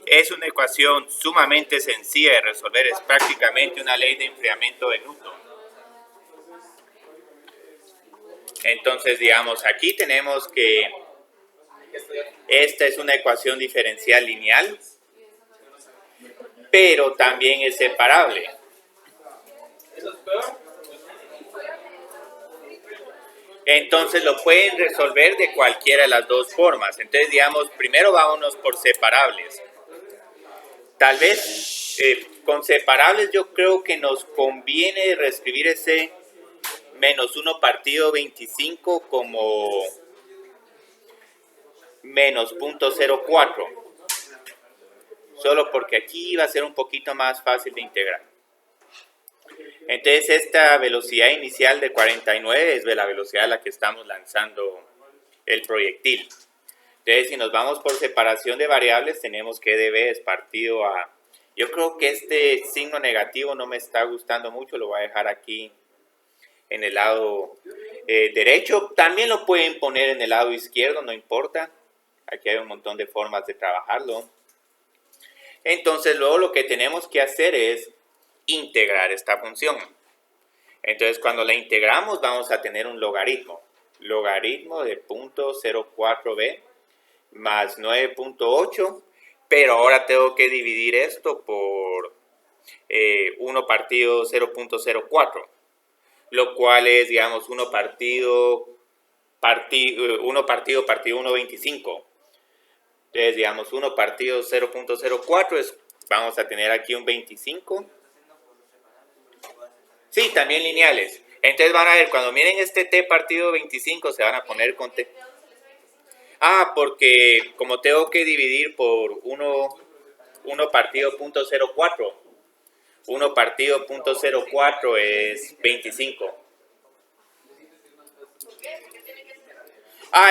Es una ecuación sumamente sencilla de resolver, es prácticamente una ley de enfriamiento de Newton. Entonces, digamos, aquí tenemos que esta es una ecuación diferencial lineal, pero también es separable. Entonces lo pueden resolver de cualquiera de las dos formas. Entonces, digamos, primero vámonos por separables. Tal vez con separables yo creo que nos conviene reescribir ese menos 1 partido 25 como menos 0.04. Solo porque aquí va a ser un poquito más fácil de integrar. Entonces esta velocidad inicial de 49 es de la velocidad a la que estamos lanzando el proyectil. Entonces si nos vamos por separación de variables tenemos que db es partido a... Yo creo que este signo negativo no me está gustando mucho, lo voy a dejar aquí en el lado derecho. También lo pueden poner en el lado izquierdo, no importa. Aquí hay un montón de formas de trabajarlo. Entonces luego lo que tenemos que hacer es integrar esta función. Entonces cuando la integramos vamos a tener un logaritmo. Logaritmo de 0.04b más 9.8, pero ahora tengo que dividir esto por 1 partido 0.04, lo cual es, digamos, 1 partido 1.25. Entonces, digamos, 1 partido 0.04 es, vamos a tener aquí un 25. Sí, también lineales. Entonces van a ver, cuando miren este t partido 25 se van a poner con t. Porque como tengo que dividir por 1 partido 0.04, 1 partido 0.04 es 25.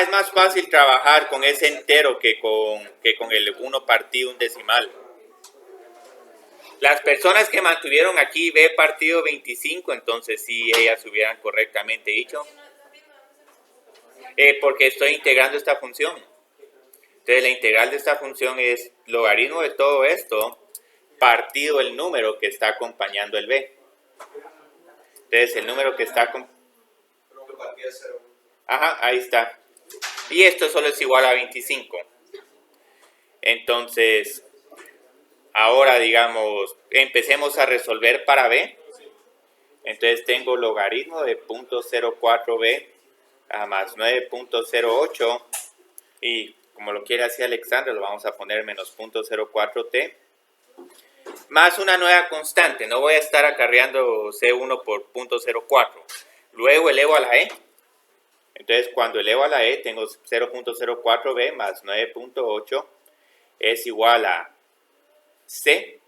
Es más fácil trabajar con ese entero que con el 1 partido un decimal. Las personas que mantuvieron aquí b partido 25, entonces sí, ellas hubieran correctamente dicho. Porque estoy integrando esta función. Entonces la integral de esta función es logaritmo de todo esto partido el número que está acompañando el b. Entonces el número que está... ahí está. Y esto solo es igual a 25. Entonces, ahora digamos, empecemos a resolver para b. Entonces tengo logaritmo de 0.04b más 9.08 y como lo quiere así Alexandra, lo vamos a poner menos 0.04t más una nueva constante. No voy a estar acarreando C1 por 0.04. Luego elevo a la e. Entonces cuando elevo a la e tengo 0.04b más 9.8 es igual a c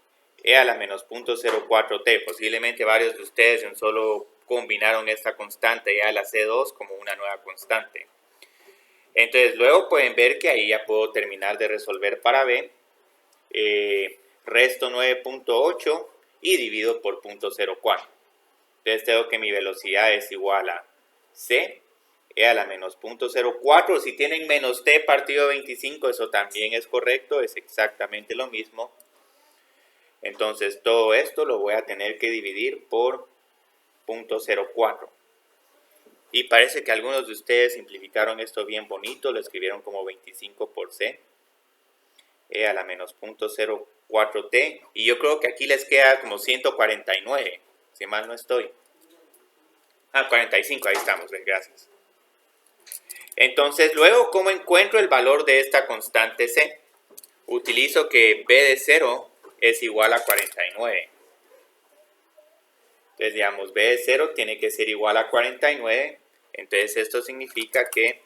e a la menos 0.04t. Posiblemente varios de ustedes en solo combinaron esta constante ya a la C2 como una nueva constante. Entonces luego pueden ver que ahí ya puedo terminar de resolver para b. Resto 9.8 y divido por 0.04. Entonces tengo que mi velocidad es igual a c e a la menos 0.04. Si tienen menos t partido 25, eso también es correcto, es exactamente lo mismo. Entonces todo esto lo voy a tener que dividir por 0.04. Y parece que algunos de ustedes simplificaron esto bien bonito, lo escribieron como 25 por c e a la menos 0.04t. Y yo creo que aquí les queda como 149, si mal no estoy. 45, ahí estamos, gracias. Entonces luego, ¿cómo encuentro el valor de esta constante c? Utilizo que b de 0 es igual a 49. Entonces, digamos, b de 0 tiene que ser igual a 49. Entonces, esto significa que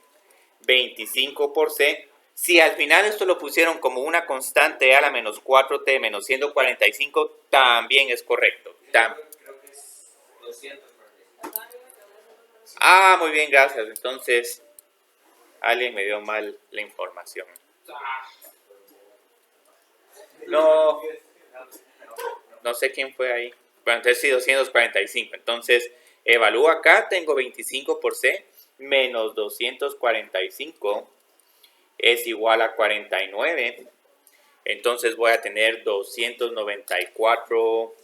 25 por c, si al final esto lo pusieron como una constante a la menos 4t menos 145, también es correcto. Creo que es 200. Muy bien, gracias. Entonces, alguien me dio mal la información. No sé quién fue ahí. Bueno, entonces sí, 245. Entonces, evalúo acá, tengo 25 por c menos 245 es igual a 49. Entonces voy a tener 294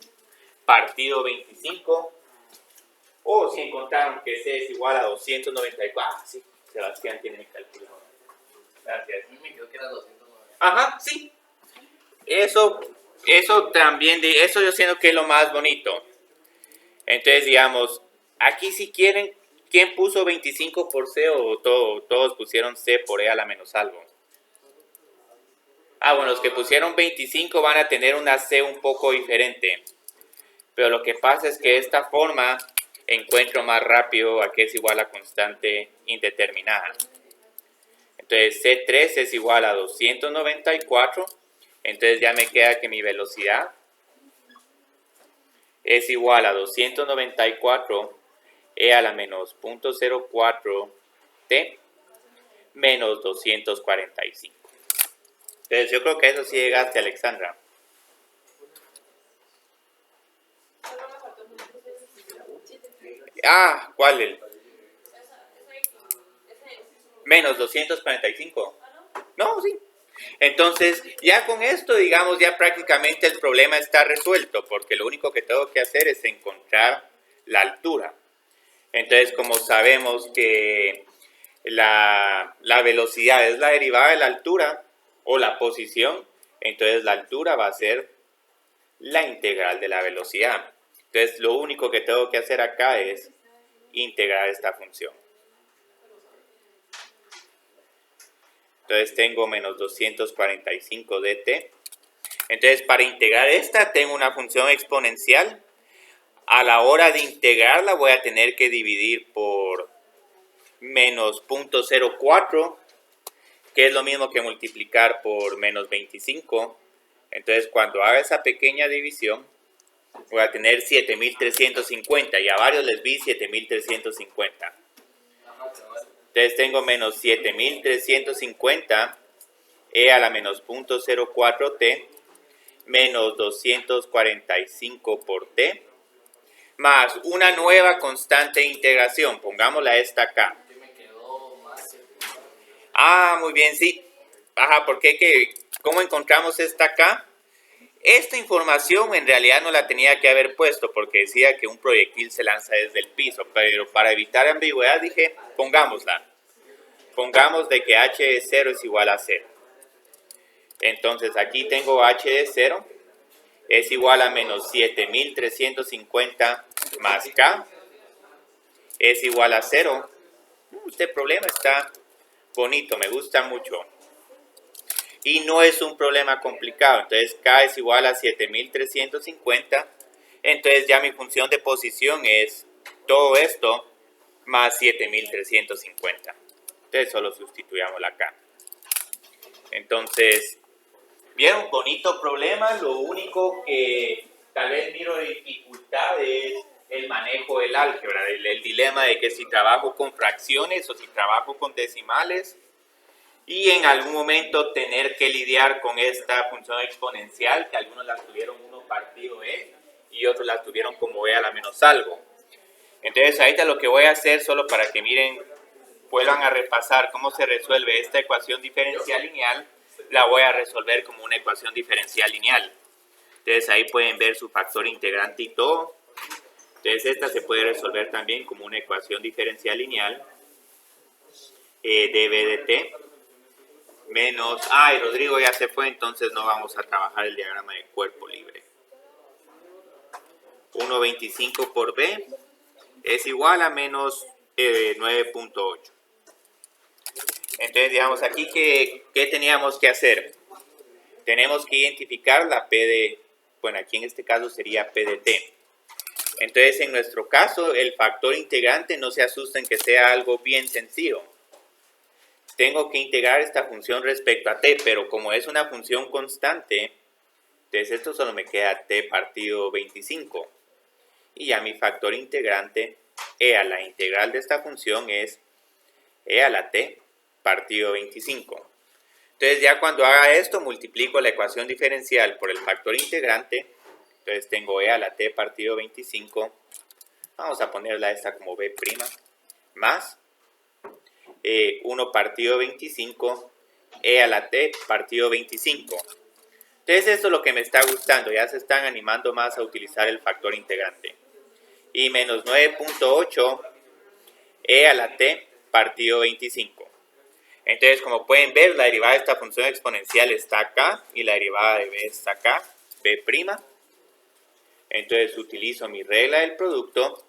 partido 25. O si encontraron que C es igual a 294. Ah, sí, Sebastián tiene mi calculadora. Gracias. Me quedó que era 290. Ajá, sí. Eso también, eso yo siento que es lo más bonito. Entonces, digamos, aquí si quieren, ¿quién puso 25 por C o todos pusieron C por E a la menos algo? Ah, bueno, los que pusieron 25 van a tener una C un poco diferente. Pero lo que pasa es que de esta forma encuentro más rápido a que es igual a constante indeterminada. Entonces C3 es igual a 294. Entonces ya me queda que mi velocidad es igual a 294 e a la menos 0.04 t menos 245. Entonces yo creo que eso sí llegaste, Alexandra. Ah, ¿cuál? Menos 245. No, sí. Entonces, ya con esto, digamos, ya prácticamente el problema está resuelto, porque lo único que tengo que hacer es encontrar la altura. Entonces, como sabemos que la velocidad es la derivada de la altura o la posición, entonces la altura va a ser la integral de la velocidad. Entonces, lo único que tengo que hacer acá es integrar esta función. Entonces tengo menos 245 dt. Entonces para integrar esta tengo una función exponencial. A la hora de integrarla voy a tener que dividir por menos 0.04, que es lo mismo que multiplicar por menos 25. Entonces cuando haga esa pequeña división voy a tener 7350 y a varios les vi 7350. Entonces tengo menos 7350 e a la menos 0.04 t menos 245 por t más una nueva constante de integración. Pongámosla esta acá. Ah, muy bien, sí. Ajá, ¿por qué? ¿Cómo encontramos esta acá? Esta información en realidad no la tenía que haber puesto porque decía que un proyectil se lanza desde el piso, pero para evitar ambigüedad dije, pongámosla. Pongamos de que h de 0 es igual a 0. Entonces aquí tengo h de 0 es igual a menos 7350 más k es igual a 0. Este problema está bonito, me gusta mucho. Y no es un problema complicado. Entonces k es igual a 7350. Entonces ya mi función de posición es todo esto más 7350. Entonces solo sustituyamos la k. Entonces, ¿vieron? Bonito problema. Lo único que tal vez miro de dificultad es el manejo del álgebra, el dilema de que si trabajo con fracciones o si trabajo con decimales. Y en algún momento tener que lidiar con esta función exponencial, que algunos la tuvieron uno partido e y otros la tuvieron como e a la menos algo. Entonces ahorita lo que voy a hacer, solo para que miren, vuelvan a repasar cómo se resuelve esta ecuación diferencial lineal, la voy a resolver como una ecuación diferencial lineal. Entonces ahí pueden ver su factor integrante y todo. Entonces esta se puede resolver también como una ecuación diferencial lineal. Dv dt menos... y Rodrigo ya se fue, entonces no vamos a trabajar el diagrama de cuerpo libre. 1,25 por b es igual a menos 9.8. Entonces, digamos aquí, ¿qué teníamos que hacer? Tenemos que identificar la P de... Bueno, aquí en este caso sería P de t. Entonces, en nuestro caso, el factor integrante no se asusten que sea algo bien sencillo. Tengo que integrar esta función respecto a t, pero como es una función constante, entonces esto solo me queda t partido 25. Y ya mi factor integrante, e a la integral de esta función es e a la t partido 25. Entonces ya cuando haga esto, multiplico la ecuación diferencial por el factor integrante. Entonces tengo e a la t partido 25. Vamos a ponerla esta como b', más 1 partido 25, e a la t partido 25. Entonces esto es lo que me está gustando, ya se están animando más a utilizar el factor integrante. Y menos 9.8 e a la t partido 25. Entonces, como pueden ver, la derivada de esta función exponencial está acá y la derivada de b está acá, b'. Entonces utilizo mi regla del producto.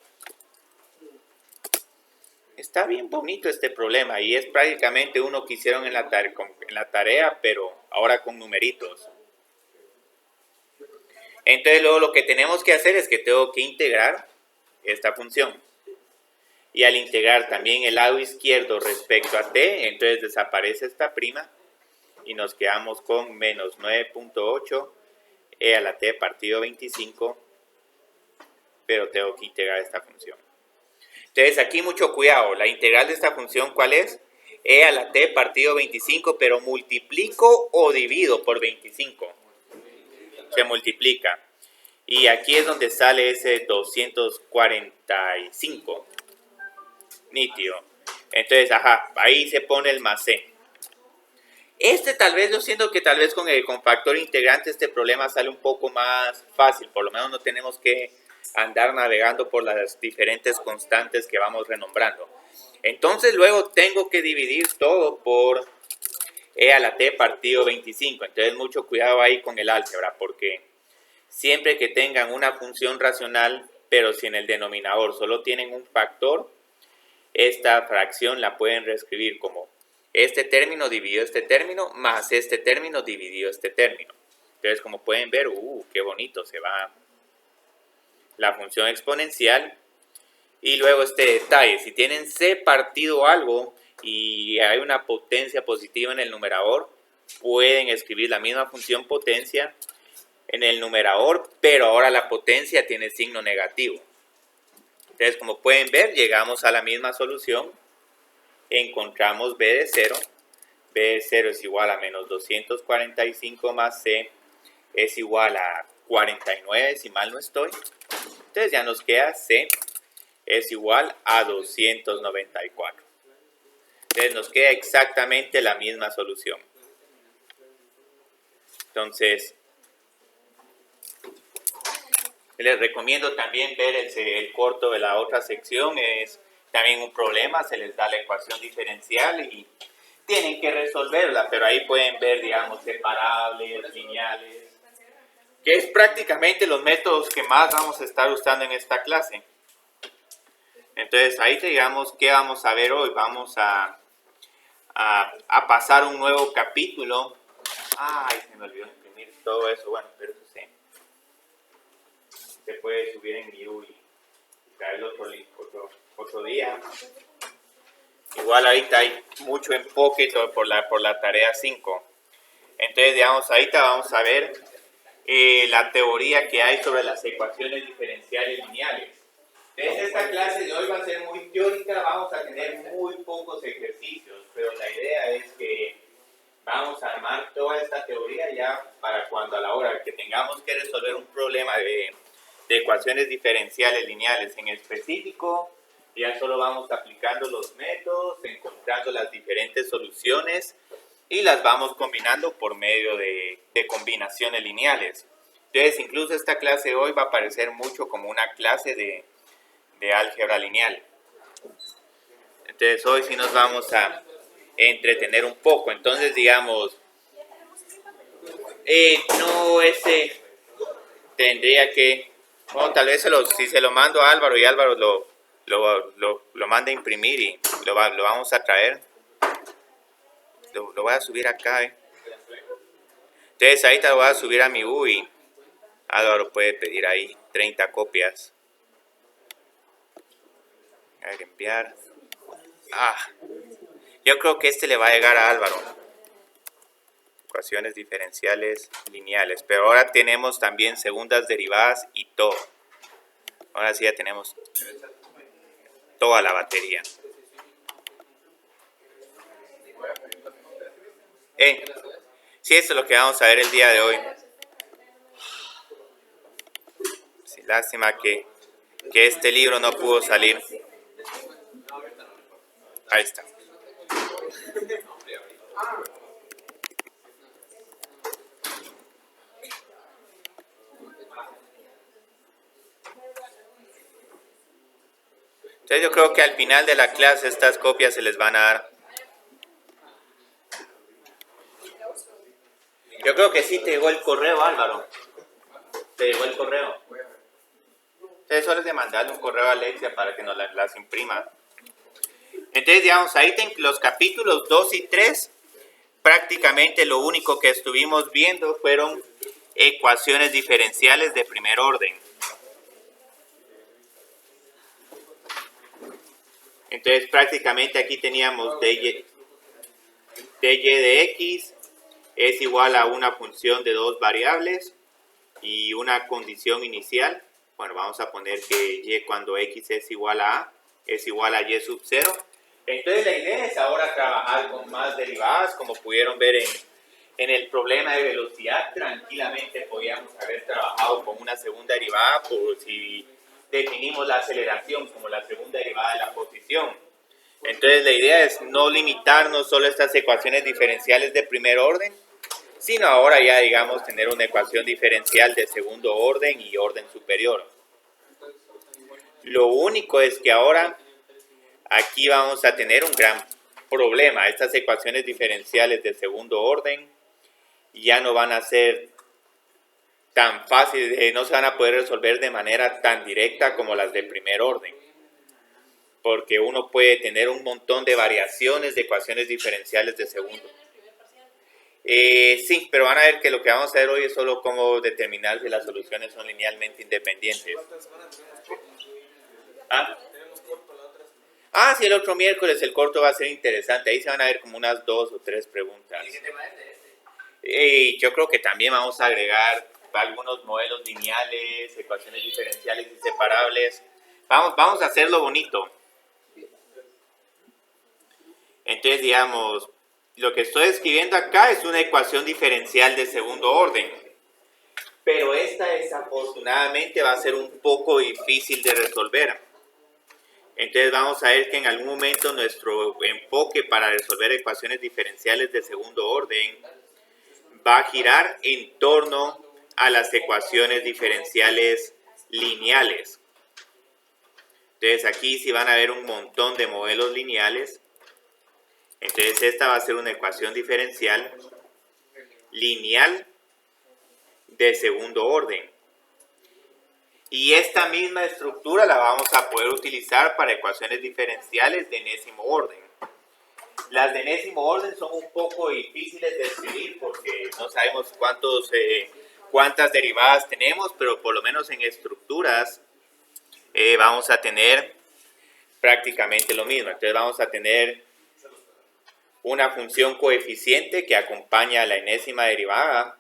Está bien bonito este problema y es prácticamente uno que hicieron en la tarea, pero ahora con numeritos. Entonces luego lo que tenemos que hacer es que tengo que integrar esta función. Y al integrar también el lado izquierdo respecto a t, entonces desaparece esta prima y nos quedamos con menos 9.8 e a la t partido 25, pero tengo que integrar esta función. Entonces aquí mucho cuidado, la integral de esta función, ¿cuál es? E a la t partido 25, pero multiplico o divido por 25. Se multiplica. Y aquí es donde sale ese 245. Nítido. Entonces, ahí se pone el más c. Tal vez, yo siento que tal vez con factor integrante este problema sale un poco más fácil. Por lo menos no tenemos que andar navegando por las diferentes constantes que vamos renombrando. Entonces luego tengo que dividir todo por e a la t partido 25. Entonces mucho cuidado ahí con el álgebra, porque siempre que tengan una función racional, pero si en el denominador solo tienen un factor, esta fracción la pueden reescribir como este término dividido este término más este término dividido este término. Entonces, como pueden ver, qué bonito se va la función exponencial. Y luego este detalle, si tienen c partido algo y hay una potencia positiva en el numerador, pueden escribir la misma función potencia en el numerador, pero ahora la potencia tiene signo negativo. Entonces, como pueden ver, llegamos a la misma solución. Encontramos b de 0. B de 0 es igual a menos 245 más c es igual a 49, si mal no estoy. Entonces ya nos queda c es igual a 294. Entonces nos queda exactamente la misma solución. Entonces, les recomiendo también ver el corto de la otra sección. Es también un problema, se les da la ecuación diferencial y tienen que resolverla, pero ahí pueden ver, digamos, separables, lineales, que es prácticamente los métodos que más vamos a estar usando en esta clase. Entonces, ahí digamos, ¿qué vamos a ver hoy? Vamos a pasar un nuevo capítulo. Ay, se me olvidó imprimir todo eso. Bueno, pero eso sí. Se puede subir en mi UI y traerlo otro día. Igual ahorita hay mucho enfoque por la tarea 5. Entonces, digamos, ahorita vamos a ver la teoría que hay sobre las ecuaciones diferenciales lineales. Entonces, esta clase de hoy va a ser muy teórica, vamos a tener muy pocos ejercicios, pero la idea es que vamos a armar toda esta teoría ya para cuando a la hora que tengamos que resolver un problema de ecuaciones diferenciales lineales en específico, ya solo vamos aplicando los métodos, encontrando las diferentes soluciones y las vamos combinando por medio de combinaciones lineales. Entonces, incluso esta clase de hoy va a parecer mucho como una clase de álgebra lineal. Entonces, hoy sí nos vamos a entretener un poco. Entonces, digamos, tendría que, bueno, tal vez si se lo mando a Álvaro y Álvaro lo manda a imprimir y lo vamos a traer. Lo voy a subir acá. Entonces, ahorita lo voy a subir a mi UI. Álvaro puede pedir ahí 30 copias. A ver, enviar. Yo creo que le va a llegar a Álvaro. Ecuaciones diferenciales lineales. Pero ahora tenemos también segundas derivadas y todo. Ahora sí ya tenemos toda la batería. Sí, esto es lo que vamos a ver el día de hoy. Sí, lástima que este libro no pudo salir. Ahí está. Entonces yo creo que al final de la clase estas copias se les van a dar. Yo creo que sí te llegó el correo, Álvaro. Te llegó el correo. Entonces solo es de mandarle un correo a Alexia para que nos las imprima. Entonces, digamos, ahí los capítulos 2 y 3, prácticamente lo único que estuvimos viendo fueron ecuaciones diferenciales de primer orden. Entonces, prácticamente aquí teníamos dy de x es igual a una función de dos variables y una condición inicial. Bueno, vamos a poner que y cuando x es igual a es igual a y sub 0. Entonces la idea es ahora trabajar con más derivadas, como pudieron ver en el problema de velocidad. Tranquilamente podíamos haber trabajado con una segunda derivada por si definimos la aceleración como la segunda derivada de la posición. Entonces la idea es no limitarnos solo a estas ecuaciones diferenciales de primer orden, sino ahora ya, digamos, tener una ecuación diferencial de segundo orden y orden superior. Lo único es que ahora aquí vamos a tener un gran problema. Estas ecuaciones diferenciales de segundo orden ya no van a ser tan fáciles, no se van a poder resolver de manera tan directa como las de primer orden. Porque uno puede tener un montón de variaciones de ecuaciones diferenciales de segundo. Sí, pero van a ver que lo que vamos a ver hoy es solo cómo determinar si las soluciones son linealmente independientes. ¿Ah? Sí, el otro miércoles el corto va a ser interesante. Ahí se van a ver como unas 2 o 3 preguntas. ¿Y qué tema es este? Yo creo que también vamos a agregar algunos modelos lineales, ecuaciones diferenciales inseparables. Vamos a hacerlo bonito. Entonces, digamos, lo que estoy escribiendo acá es una ecuación diferencial de segundo orden. Pero esta desafortunadamente va a ser un poco difícil de resolver. Entonces vamos a ver que en algún momento nuestro enfoque para resolver ecuaciones diferenciales de segundo orden va a girar en torno a las ecuaciones diferenciales lineales. Entonces aquí sí van a ver un montón de modelos lineales. Entonces esta va a ser una ecuación diferencial lineal de segundo orden. Y esta misma estructura la vamos a poder utilizar para ecuaciones diferenciales de enésimo orden. Las de enésimo orden son un poco difíciles de escribir porque no sabemos cuántas derivadas tenemos, pero por lo menos en estructuras vamos a tener prácticamente lo mismo. Entonces vamos a tener una función coeficiente que acompaña a la enésima derivada.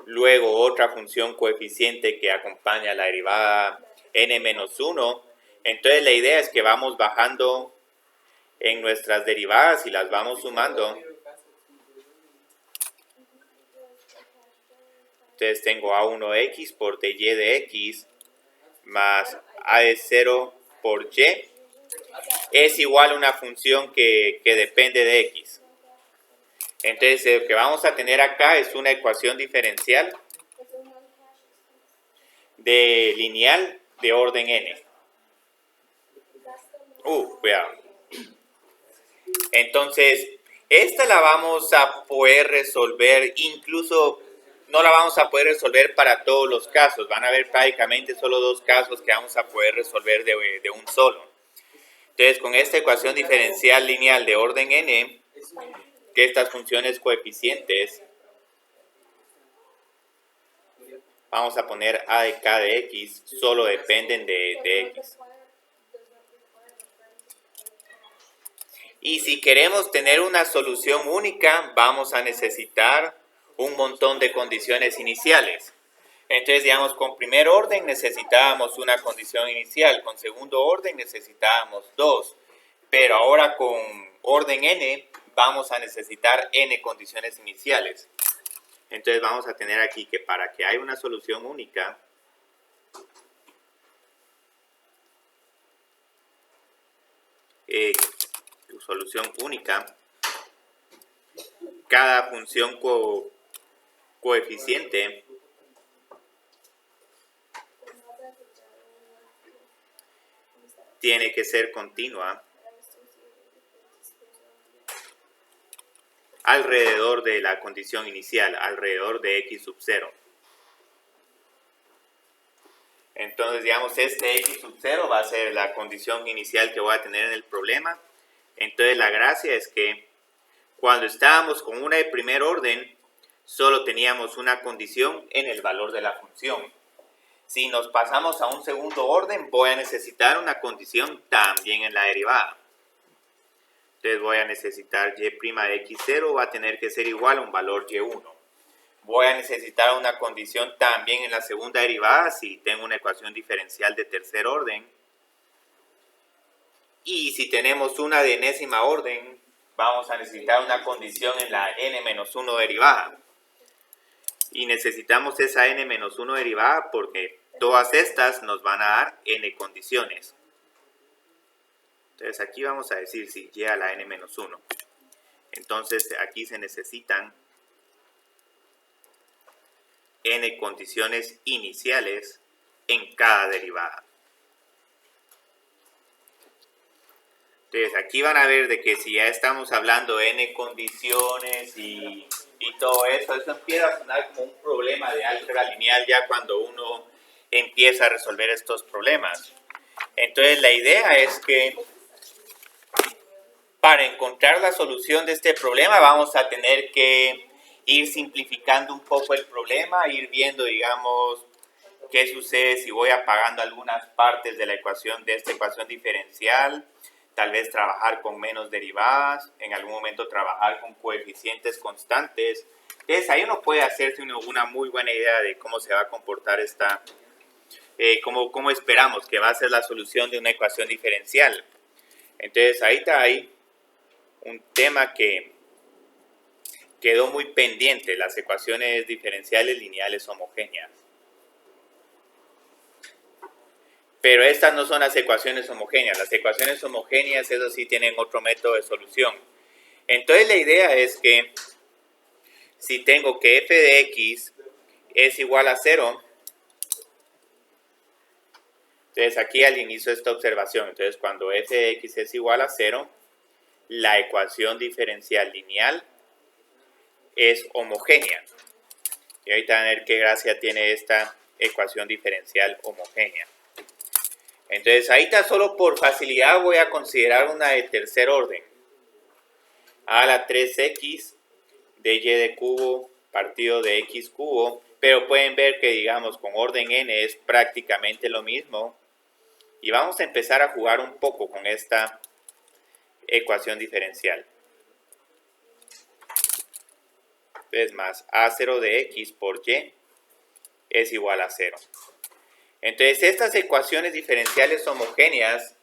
Luego otra función coeficiente que acompaña a la derivada n-1. Entonces la idea es que vamos bajando en nuestras derivadas y las vamos sumando. Entonces tengo a1x por dy de x más a de 0 por y es igual a una función que depende de x. Entonces lo que vamos a tener acá es una ecuación diferencial de lineal de orden n. Cuidado. Entonces, esta la vamos a poder resolver, incluso no la vamos a poder resolver para todos los casos. Van a haber prácticamente solo dos casos que vamos a poder resolver de un solo. Entonces, con esta ecuación diferencial lineal de orden n, que estas funciones coeficientes, vamos a poner a de k de x, solo dependen de x. Y si queremos tener una solución única, vamos a necesitar un montón de condiciones iniciales. Entonces, digamos, con primer orden necesitábamos una condición inicial, con segundo orden necesitábamos dos, pero ahora con orden n vamos a necesitar n condiciones iniciales. Entonces vamos a tener aquí que para que haya una solución única, cada función coeficiente tiene que ser continua alrededor de la condición inicial, alrededor de x sub 0. Entonces, digamos, este x sub 0 va a ser la condición inicial que voy a tener en el problema. Entonces, la gracia es que cuando estábamos con una de primer orden, solo teníamos una condición en el valor de la función. Si nos pasamos a un segundo orden, voy a necesitar una condición también en la derivada. Entonces voy a necesitar y' de x0 va a tener que ser igual a un valor y1. Voy a necesitar una condición también en la segunda derivada si tengo una ecuación diferencial de tercer orden. Y si tenemos una de enésima orden, vamos a necesitar una condición en la n-1 derivada. Y necesitamos esa n-1 derivada porque todas estas nos van a dar n condiciones. Entonces aquí vamos a decir si y a la n-1. Entonces aquí se necesitan n condiciones iniciales en cada derivada. Entonces aquí van a ver de que si ya estamos hablando de n condiciones y todo eso empieza a sonar como un problema de álgebra lineal ya cuando uno empieza a resolver estos problemas. Entonces la idea es que para encontrar la solución de este problema vamos a tener que ir simplificando un poco el problema, ir viendo, digamos, qué sucede si voy apagando algunas partes de la ecuación, de esta ecuación diferencial, tal vez trabajar con menos derivadas, en algún momento trabajar con coeficientes constantes. Entonces ahí uno puede hacerse una muy buena idea de cómo se va a comportar esta, cómo esperamos que va a ser la solución de una ecuación diferencial. Entonces ahí está un tema que quedó muy pendiente, las ecuaciones diferenciales lineales homogéneas. Pero estas no son las ecuaciones homogéneas. Las ecuaciones homogéneas, eso sí, tienen otro método de solución. Entonces la idea es que si tengo que f de x es igual a 0, entonces aquí al inicio de esta observación, entonces cuando f de x es igual a 0, la ecuación diferencial lineal es homogénea. Y ahorita van a ver qué gracia tiene esta ecuación diferencial homogénea. Entonces ahí está, solo por facilidad voy a considerar una de tercer orden. A la 3x de y de cubo partido de x cubo. Pero pueden ver que, digamos, con orden n es prácticamente lo mismo. Y vamos a empezar a jugar un poco con esta ecuación diferencial. Entonces más a0 de x por y es igual a 0. Entonces estas ecuaciones diferenciales homogéneas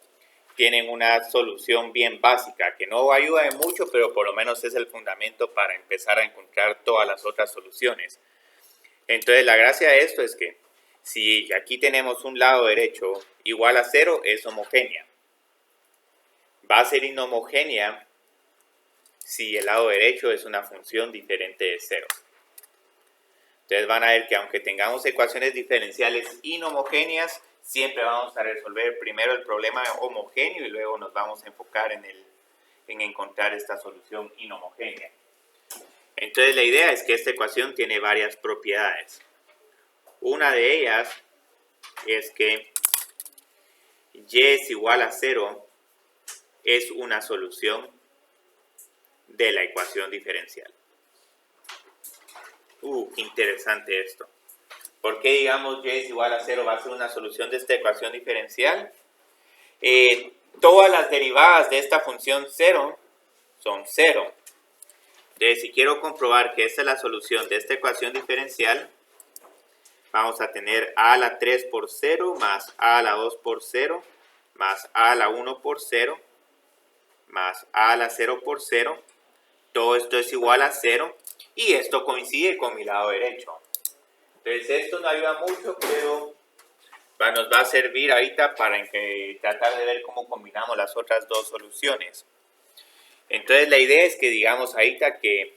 tienen una solución bien básica, que no ayuda de mucho, pero por lo menos es el fundamento para empezar a encontrar todas las otras soluciones. Entonces la gracia de esto es que si aquí tenemos un lado derecho igual a 0, es homogénea. Va a ser inhomogénea si el lado derecho es una función diferente de 0. Entonces van a ver que aunque tengamos ecuaciones diferenciales inhomogéneas, siempre vamos a resolver primero el problema homogéneo y luego nos vamos a enfocar en encontrar esta solución inhomogénea. Entonces la idea es que esta ecuación tiene varias propiedades. Una de ellas es que y es igual a 0 es una solución de la ecuación diferencial. Qué interesante esto. ¿Por qué, digamos, y es igual a 0 va a ser una solución de esta ecuación diferencial? Todas las derivadas de esta función 0 son 0. Entonces, si quiero comprobar que esta es la solución de esta ecuación diferencial, vamos a tener a a la 3 por 0 más a a la 2 por 0 más a a la 1 por 0 más a a la 0 por 0. Todo esto es igual a 0 y esto coincide con mi lado derecho. Entonces esto no ayuda mucho, pero nos va a servir ahorita para tratar de ver cómo combinamos las otras dos soluciones. Entonces la idea es que digamos ahorita que,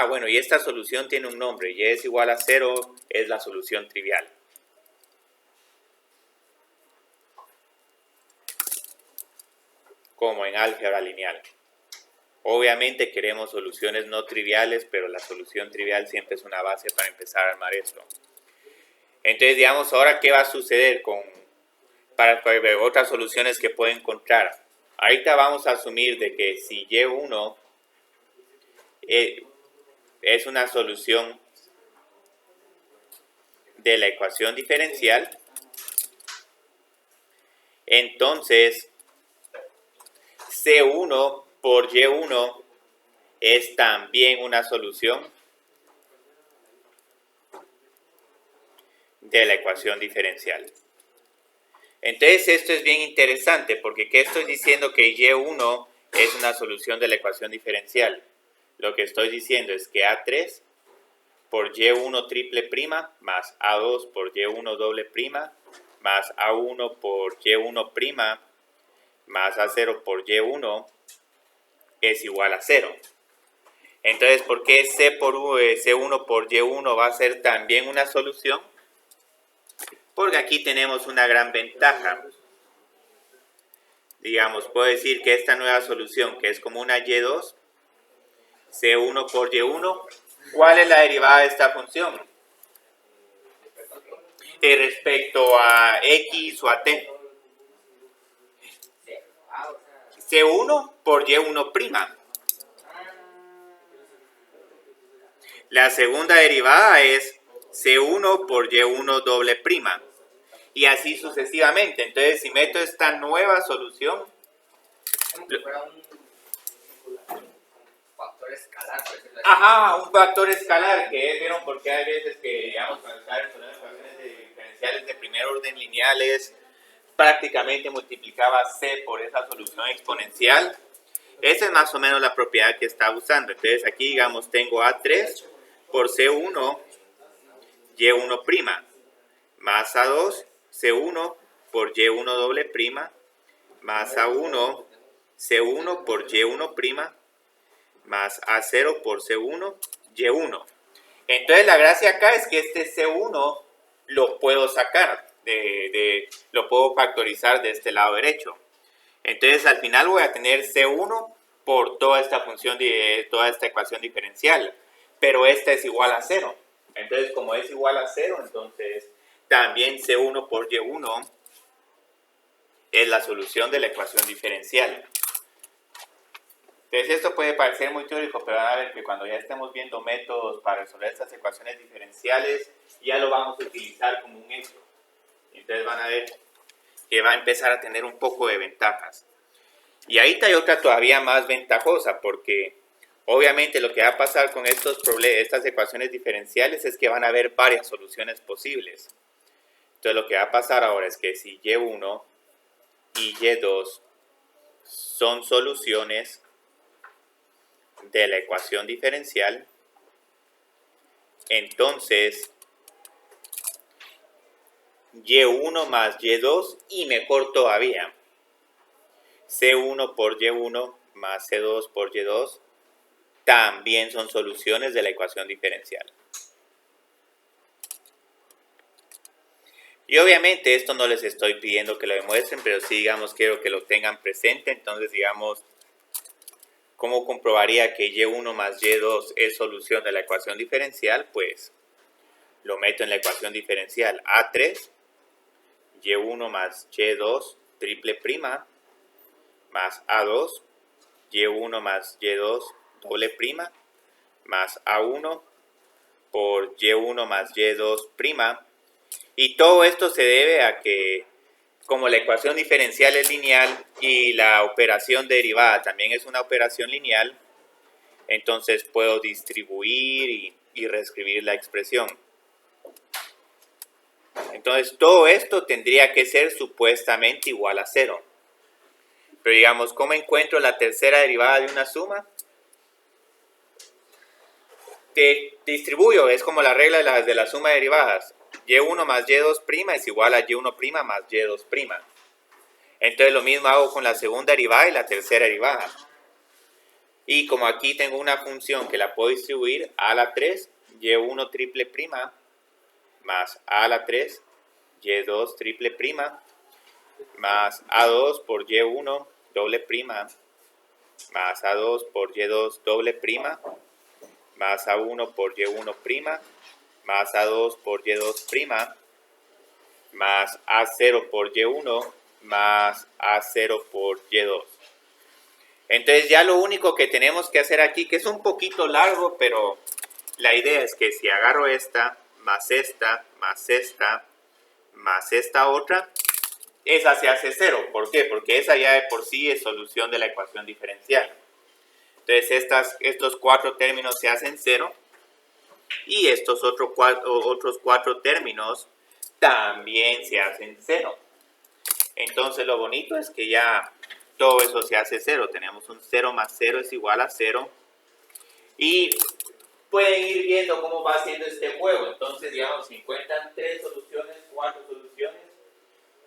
bueno, y esta solución tiene un nombre, y es igual a 0, es la solución trivial. como en álgebra lineal. Obviamente queremos soluciones no triviales, pero la solución trivial siempre es una base para empezar a armar esto. Entonces, digamos, ahora, ¿qué va a suceder para ver otras soluciones que puedo encontrar? Ahorita vamos a asumir de que si Y1 es una solución de la ecuación diferencial, entonces C1 por Y1 es también una solución de la ecuación diferencial. Entonces esto es bien interesante porque ¿qué estoy diciendo? Que Y1 es una solución de la ecuación diferencial. Lo que estoy diciendo es que A3 por Y1 triple prima más A2 por Y1 doble prima más A1 por Y1 prima más A0 por Y1 es igual a 0. Entonces, ¿por qué C1 por Y1 va a ser también una solución? Porque aquí tenemos una gran ventaja. Digamos, puedo decir que esta nueva solución, que es como una Y2, C1 por Y1, ¿cuál es la derivada de esta función? Respecto a X o a T. C1 por Y1 prima. La segunda derivada es C1 por Y1 doble prima. Y así sucesivamente. Entonces, si meto esta nueva solución... Factor escalar, por decirlo así. Ajá, un factor escalar, que es, ¿vieron? Porque hay veces que, digamos, cuando están resolviendo ecuaciones diferenciales de primer orden lineales, prácticamente multiplicaba C por esa solución exponencial. Esa es más o menos la propiedad que está usando. Entonces, aquí, digamos, tengo A3 por C1, Y1 prima, más A2, C1 por Y1 doble prima, más A1, C1 por Y1 prima, más A0 por C1, Y1. Entonces la gracia acá es que este C1 lo puedo sacar, lo puedo factorizar de este lado derecho. Entonces al final voy a tener C1 por toda esta función, toda esta ecuación diferencial, pero esta es igual a 0. Entonces como es igual a 0, entonces también C1 por Y1 es la solución de la ecuación diferencial. Entonces esto puede parecer muy teórico, pero van a ver que cuando ya estemos viendo métodos para resolver estas ecuaciones diferenciales, ya lo vamos a utilizar como un hecho. Entonces van a ver que va a empezar a tener un poco de ventajas. Y ahí hay otra todavía más ventajosa, porque obviamente lo que va a pasar con estas ecuaciones diferenciales es que van a haber varias soluciones posibles. Entonces lo que va a pasar ahora es que si Y1 y Y2 son soluciones de la ecuación diferencial, entonces Y1 más Y2 y mejor todavía, C1 por Y1 más C2 por Y2 también son soluciones de la ecuación diferencial. Y obviamente esto no les estoy pidiendo que lo demuestren, pero sí, digamos, quiero que lo tengan presente. Entonces, digamos, ¿cómo comprobaría que Y1 más Y2 es solución de la ecuación diferencial? Pues lo meto en la ecuación diferencial A3, Y1 más Y2 triple prima, más A2, Y1 más Y2 doble prima, más A1 por Y1 más Y2 prima. Y todo esto se debe a que, como la ecuación diferencial es lineal y la operación derivada también es una operación lineal, entonces puedo distribuir y reescribir la expresión. Entonces todo esto tendría que ser supuestamente igual a 0. Pero digamos, ¿cómo encuentro la tercera derivada de una suma? Te distribuyo, es como la regla de la suma de derivadas. Y1 más Y2' es igual a Y1' más Y2'. Entonces lo mismo hago con la segunda derivada y la tercera derivada. Y como aquí tengo una función que la puedo distribuir, a la 3, Y1 triple prima, más a la 3, Y2 triple prima, más A2 por Y1 doble prima más A2 por Y2 doble prima más A1 por Y1 prima más A2 por Y2 prima más A0 por Y1 más A0 por Y2. Entonces ya lo único que tenemos que hacer aquí, que es un poquito largo, pero la idea es que si agarro esta, más esta, más esta, más esta otra, esa se hace cero. ¿Por qué? Porque esa ya de por sí es solución de la ecuación diferencial. Entonces estos cuatro términos se hacen cero y estos otros cuatro términos también se hacen cero. Entonces lo bonito es que ya todo eso se hace cero. Tenemos un 0 más 0 es igual a 0. Y pueden ir viendo cómo va haciendo este juego. Entonces, digamos, si encuentran 3 soluciones, 4 soluciones,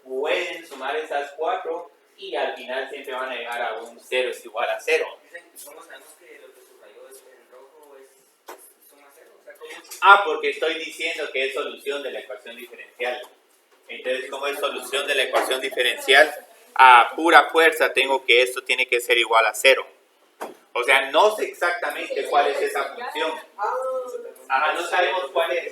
pueden sumar esas 4 y al final siempre van a llegar a un 0 es igual a 0. ¿Cómo sabemos que lo que subrayó en rojo es suma 0? O sea, Porque estoy diciendo que es solución de la ecuación diferencial. Entonces, como es solución de la ecuación diferencial, a pura fuerza tengo que esto tiene que ser igual a 0. O sea, no sé exactamente cuál es esa función. Ajá, no sabemos cuál es.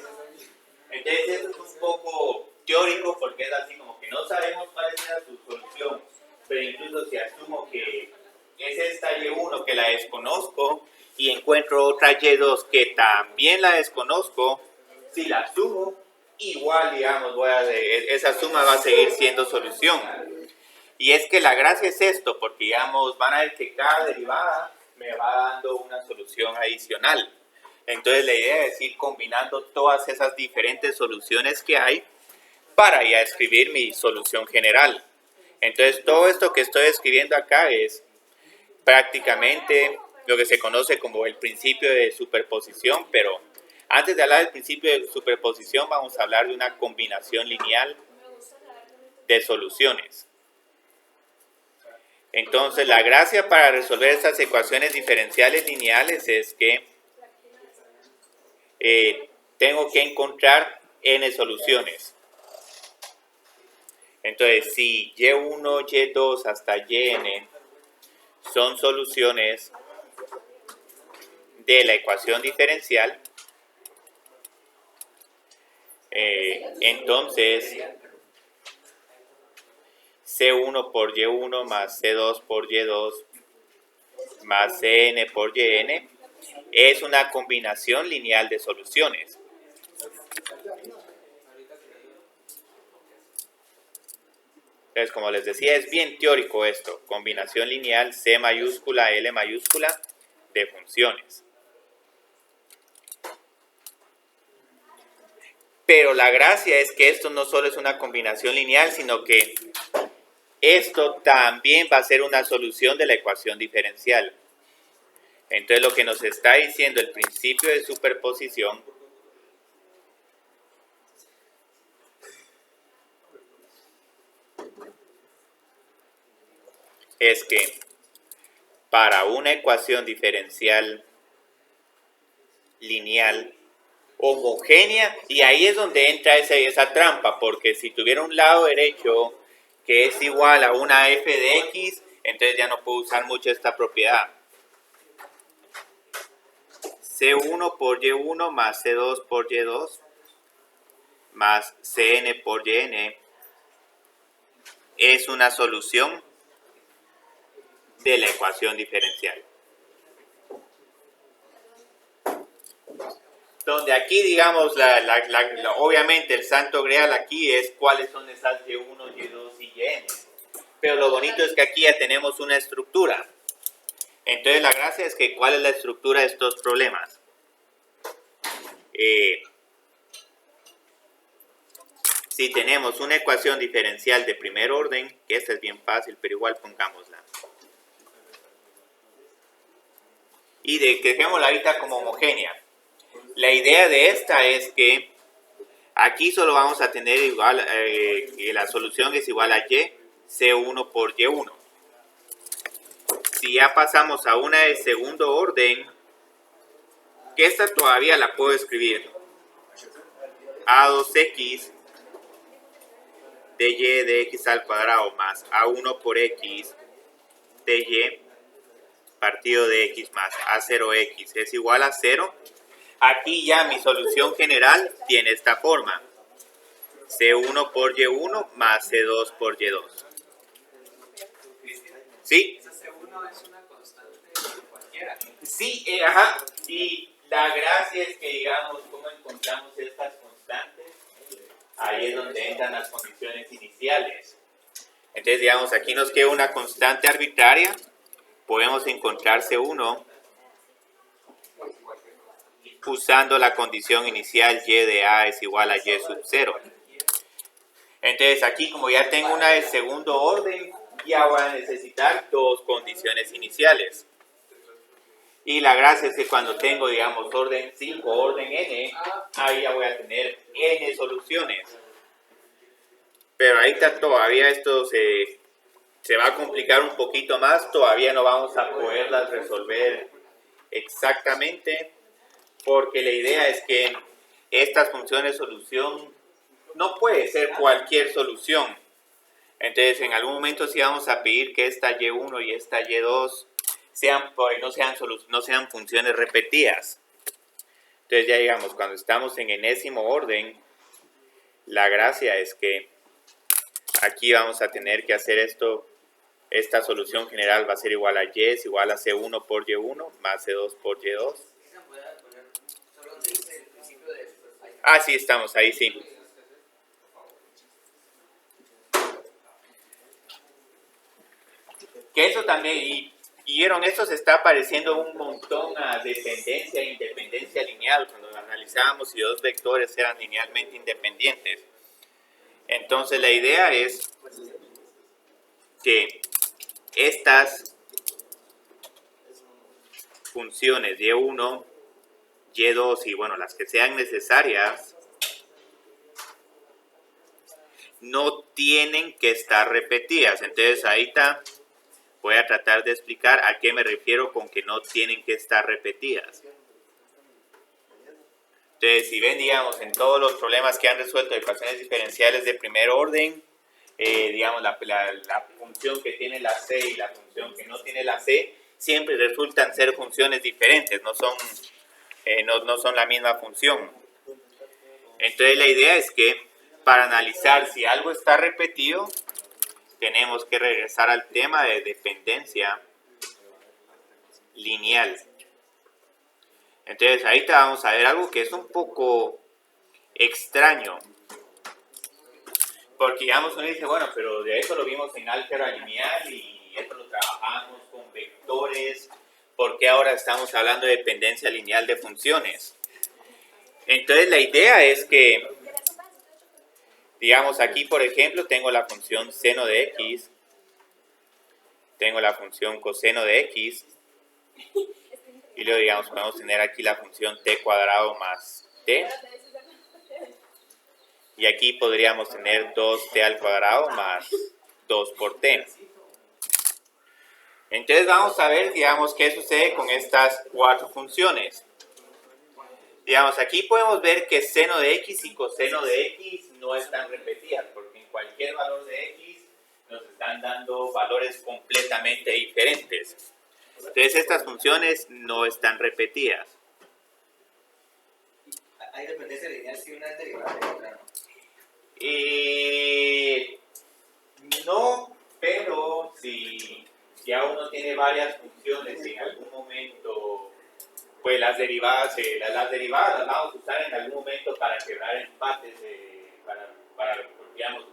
Entonces, eso es un poco teórico porque es así como que no sabemos cuál es su solución. Pero incluso si asumo que es esta Y1 que la desconozco y encuentro otra Y2 que también la desconozco, si la sumo, igual, digamos, esa suma va a seguir siendo solución. Y es que la gracia es esto, porque, digamos, van a ver que cada derivada me va dando una solución adicional. Entonces, la idea es ir combinando todas esas diferentes soluciones que hay para ya escribir mi solución general. Entonces, todo esto que estoy escribiendo acá es prácticamente lo que se conoce como el principio de superposición, pero antes de hablar del principio de superposición, vamos a hablar de una combinación lineal de soluciones. Entonces, la gracia para resolver estas ecuaciones diferenciales lineales es que tengo que encontrar n soluciones. Entonces, si y1, y2 hasta yn son soluciones de la ecuación diferencial, entonces C1 por Y1 más C2 por Y2 más Cn por Yn es una combinación lineal de soluciones. Entonces, como les decía, es bien teórico esto. Combinación lineal C mayúscula, L mayúscula de funciones. Pero la gracia es que esto no solo es una combinación lineal, sino que esto también va a ser una solución de la ecuación diferencial. Entonces, lo que nos está diciendo el principio de superposición es que para una ecuación diferencial lineal homogénea, y ahí es donde entra esa trampa, porque si tuviera un lado derecho que es igual a una f de x, entonces ya no puedo usar mucho esta propiedad. C1 por Y1 más C2 por Y2 más Cn por Yn es una solución de la ecuación diferencial. Donde aquí, digamos, obviamente el santo grial aquí es cuáles son esas Y1, Y2 y Yn. Pero lo bonito es que aquí ya tenemos una estructura. Entonces la gracia es que ¿cuál es la estructura de estos problemas? Si tenemos una ecuación diferencial de primer orden, que esta es bien fácil, pero igual pongámosla. Y dejémosla ahorita como homogénea. La idea de esta es que aquí solo vamos a tener igual, que la solución es igual a y, C1 por Y1. Si ya pasamos a una de segundo orden, que esta todavía la puedo escribir. A2x de y de x al cuadrado más A1 por x dy partido de x más a0x es igual a 0. Aquí ya mi solución general tiene esta forma. C1 por Y1 más C2 por Y2. ¿Sí? Esa C1 es una constante cualquiera. Sí, ajá. Y la gracia es que, digamos, cómo encontramos estas constantes. Ahí es donde entran las condiciones iniciales. Entonces, digamos, aquí nos queda una constante arbitraria. Podemos encontrar C1 usando la condición inicial y de A es igual a Y sub 0. Entonces, aquí como ya tengo una de segundo orden, ya voy a necesitar dos condiciones iniciales. Y la gracia es que cuando tengo, digamos, orden 5, orden n, ahí ya voy a tener n soluciones. Pero ahorita todavía esto se va a complicar un poquito más, todavía no vamos a poderlas resolver exactamente, porque la idea es que estas funciones de solución no puede ser cualquier solución. Entonces, en algún momento sí vamos a pedir que esta y1 y esta y2 no sean funciones repetidas. Entonces, ya digamos, cuando estamos en enésimo orden, la gracia es que aquí vamos a tener que hacer esto. Esta solución general va a ser igual a y, es igual a C1 por Y1 más C2 por Y2. Ah, sí, estamos ahí, sí. Que eso también, y vieron, eso se está pareciendo un montón a dependencia e independencia lineal, cuando analizábamos si dos vectores eran linealmente independientes. Entonces la idea es que estas funciones y1, y2 y bueno, las que sean necesarias, no tienen que estar repetidas. Entonces ahorita voy a tratar de explicar a qué me refiero con que no tienen que estar repetidas. Entonces, si ven, digamos, en todos los problemas que han resuelto ecuaciones diferenciales de primer orden, digamos, la función que tiene la C y la función que no tiene la C, siempre resultan ser funciones diferentes, no son la misma función. Entonces, la idea es que para analizar si algo está repetido, tenemos que regresar al tema de dependencia lineal. Entonces, ahorita vamos a ver algo que es un poco extraño. Porque, digamos, uno dice, bueno, pero de eso lo vimos en álgebra lineal y esto lo trabajamos con vectores. ¿Por qué ahora estamos hablando de dependencia lineal de funciones? Entonces, la idea es que, digamos, aquí, por ejemplo, tengo la función seno de x, tengo la función coseno de x, y luego, digamos, podemos tener aquí la función t cuadrado más t. Y aquí podríamos tener 2t al cuadrado más 2 por t. Entonces vamos a ver, digamos, qué sucede con estas cuatro funciones. Digamos, aquí podemos ver que seno de x y coseno de x no están repetidas, porque en cualquier valor de x nos están dando valores completamente diferentes. Entonces estas funciones no están repetidas. Hay dependencia lineal si una es derivada de otra, ¿no? No, pero si ya uno tiene varias funciones y en algún momento, pues las derivadas las vamos a usar en algún momento para quebrar empates, para digamos,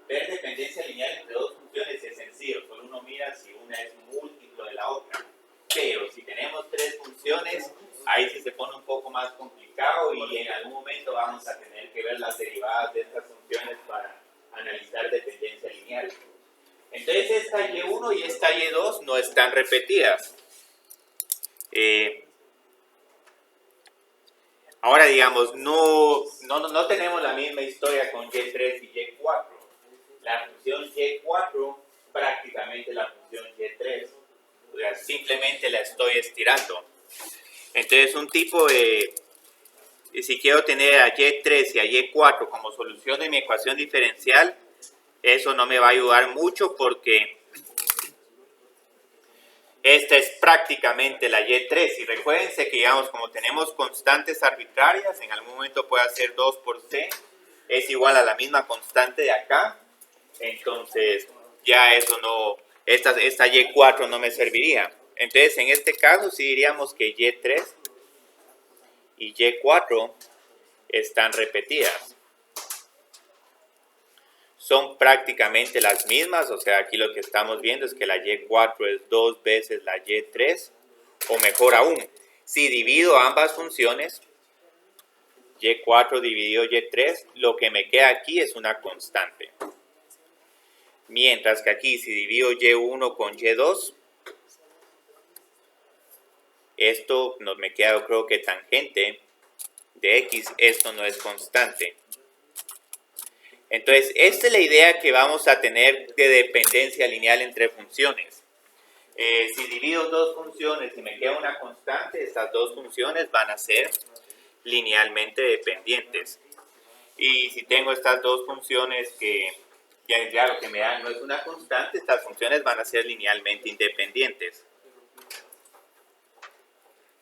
ver dependencia lineal entre dos funciones es sencillo, solo uno mira si una es múltiplo de la otra. Pero si tenemos tres funciones, ahí sí se pone un poco más complicado y en algún momento vamos a tener que ver las derivadas de estas funciones para analizar dependencia lineal. Entonces esta y1 y esta y2 no están repetidas. Ahora digamos, no tenemos la misma historia con y3 y y4. La función y4 prácticamente la función y3. O sea, simplemente la estoy estirando. Entonces un tipo de, si quiero tener a y3 y a y4 como solución de mi ecuación diferencial, eso no me va a ayudar mucho porque Esta es prácticamente la Y3. Y recuérdense que, digamos, como tenemos constantes arbitrarias, en algún momento puede ser 2 por C, es igual a la misma constante de acá. Entonces, ya eso no, esta Y4 no me serviría. Entonces, en este caso, sí diríamos que Y3 y Y4 están repetidas. Son prácticamente las mismas, o sea, aquí lo que estamos viendo es que la Y4 es 2 veces la Y3, o mejor aún, si divido ambas funciones, Y4 dividido Y3, lo que me queda aquí es una constante. Mientras que aquí, si divido Y1 con Y2, esto nos me queda, yo creo que tangente de X, esto no es constante. Entonces, esta es la idea que vamos a tener de dependencia lineal entre funciones. Si divido dos funciones y me queda una constante, estas dos funciones van a ser linealmente dependientes. Y si tengo estas dos funciones que ya lo que me dan no es una constante, estas funciones van a ser linealmente independientes.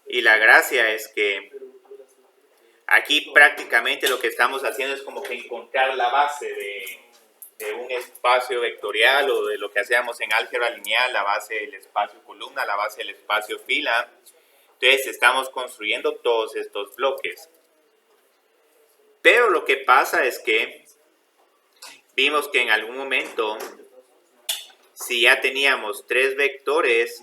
Y la gracia es que aquí prácticamente lo que estamos haciendo es como que encontrar la base de un espacio vectorial, o de lo que hacíamos en álgebra lineal, la base del espacio columna, la base del espacio fila. Entonces estamos construyendo todos estos bloques. Pero lo que pasa es que vimos que en algún momento, si ya teníamos tres vectores,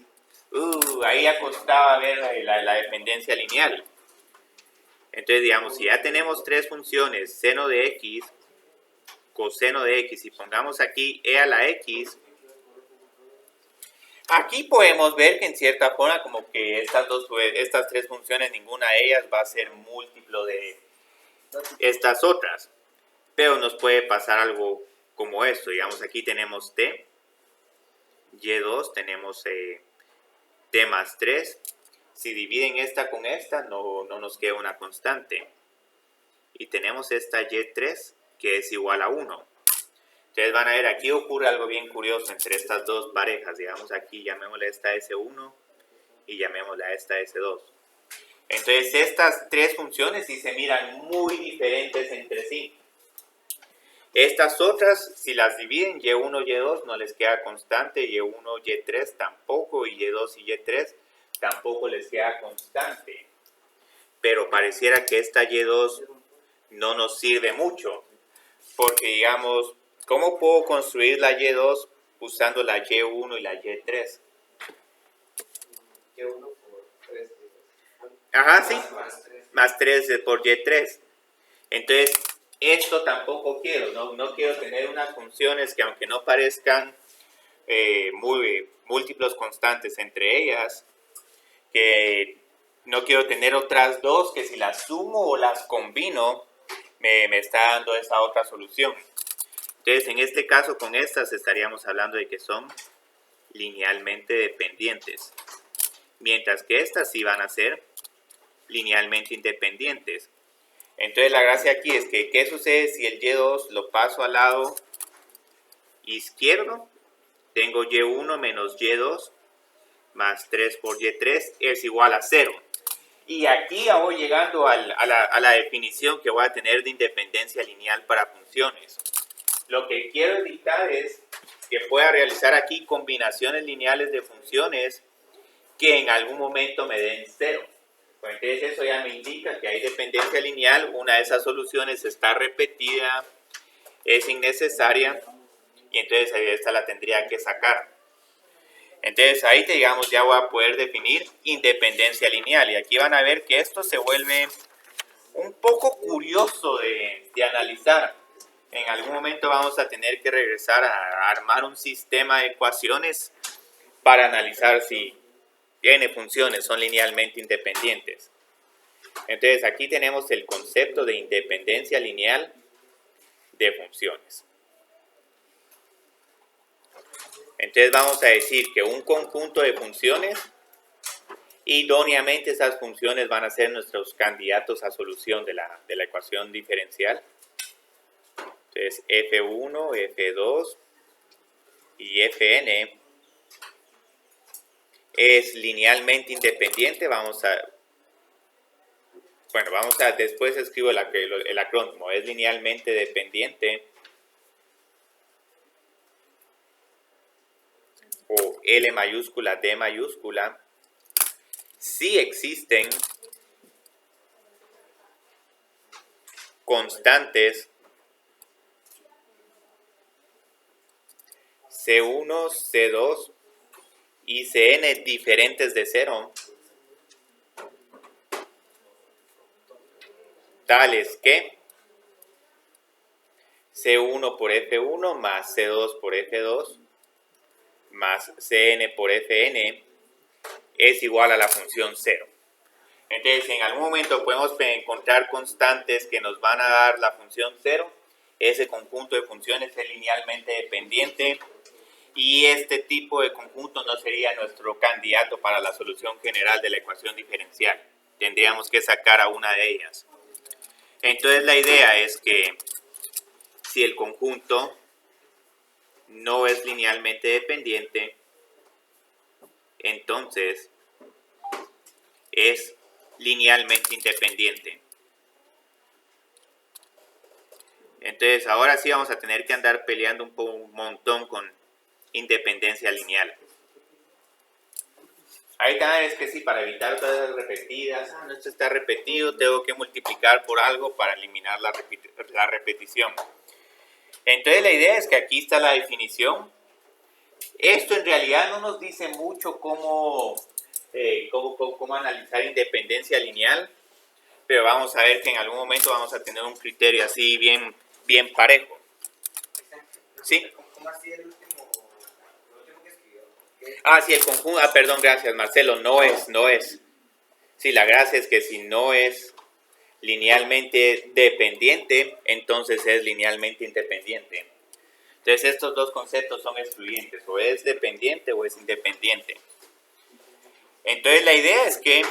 ahí ya costaba ver la dependencia lineal. Entonces, digamos, si ya tenemos tres funciones, seno de x, coseno de x, y pongamos aquí e a la x, aquí podemos ver que en cierta forma como que estas tres funciones, ninguna de ellas va a ser múltiplo de estas otras. Pero nos puede pasar algo como esto. Digamos, aquí tenemos t, y2, tenemos t más 3. Si dividen esta con esta, no nos queda una constante. Y tenemos esta y3 que es igual a 1. Ustedes van a ver, aquí ocurre algo bien curioso entre estas dos parejas. Digamos, aquí llamémosle a esta S1 y llamémosle a esta S2. Entonces, estas tres funciones sí se miran muy diferentes entre sí. Estas otras, si las dividen, Y1, Y2 no les queda constante, Y1, Y3 tampoco, y Y2 y Y3 tampoco les queda constante. Pero pareciera que esta Y2 no nos sirve mucho, porque digamos, ¿cómo puedo construir la Y2 usando la Y1 y la Y3? Y1 por 3. Ajá, sí, Más 3. más 3 por Y3. Entonces, esto tampoco quiero, no quiero tener unas funciones que, aunque no parezcan múltiplos constantes entre ellas, que no quiero tener otras dos que si las sumo o las combino me está dando esa otra solución. Entonces, en este caso, con estas estaríamos hablando de que son linealmente dependientes, mientras que estas sí van a ser linealmente independientes. Entonces, la gracia aquí es que, ¿qué sucede si el Y2 lo paso al lado izquierdo? Tengo Y1 menos Y2 más 3 por Y3 es igual a 0. Y aquí ya voy llegando a la definición que voy a tener de independencia lineal para funciones. Lo que quiero evitar es que pueda realizar aquí combinaciones lineales de funciones que en algún momento me den 0. Pues entonces eso ya me indica que hay dependencia lineal, una de esas soluciones está repetida, es innecesaria, y entonces esta la tendría que sacar. Entonces ahí, digamos, ya voy a poder definir independencia lineal. Y aquí van a ver que esto se vuelve un poco curioso de analizar. En algún momento vamos a tener que regresar a armar un sistema de ecuaciones para analizar si n funciones son linealmente independientes. Entonces aquí tenemos el concepto de independencia lineal de funciones. Entonces vamos a decir que un conjunto de funciones, idóneamente esas funciones van a ser nuestros candidatos a solución de la ecuación diferencial. Entonces F1, F2 y Fn es linealmente independiente. Después escribo el acrónimo, es linealmente dependiente, o L mayúscula, D mayúscula, si existen constantes C1, C2 y Cn diferentes de 0, tales que C1 por F1 más C2 por F2 más Cn por Fn es igual a la función 0. Entonces, en algún momento podemos encontrar constantes que nos van a dar la función 0. Ese conjunto de funciones es linealmente dependiente y este tipo de conjunto no sería nuestro candidato para la solución general de la ecuación diferencial. Tendríamos que sacar a una de ellas. Entonces, la idea es que si el conjunto no es linealmente dependiente, entonces es linealmente independiente. Entonces ahora sí vamos a tener que andar peleando un montón con independencia lineal. Ahí también es que sí, para evitar todas las repetidas, no, esto está repetido, tengo que multiplicar por algo para eliminar la repetición. Entonces la idea es que aquí está la definición. Esto en realidad no nos dice mucho cómo analizar independencia lineal, pero vamos a ver que en algún momento vamos a tener un criterio así bien parejo. ¿Sí? ¿Cómo así el último que escribió? Sí, el conjunto, perdón, gracias Marcelo, no es. Sí, la gracia es que si no es linealmente dependiente, entonces es linealmente independiente. Entonces estos dos conceptos son excluyentes, o es dependiente o es independiente. Entonces la idea es que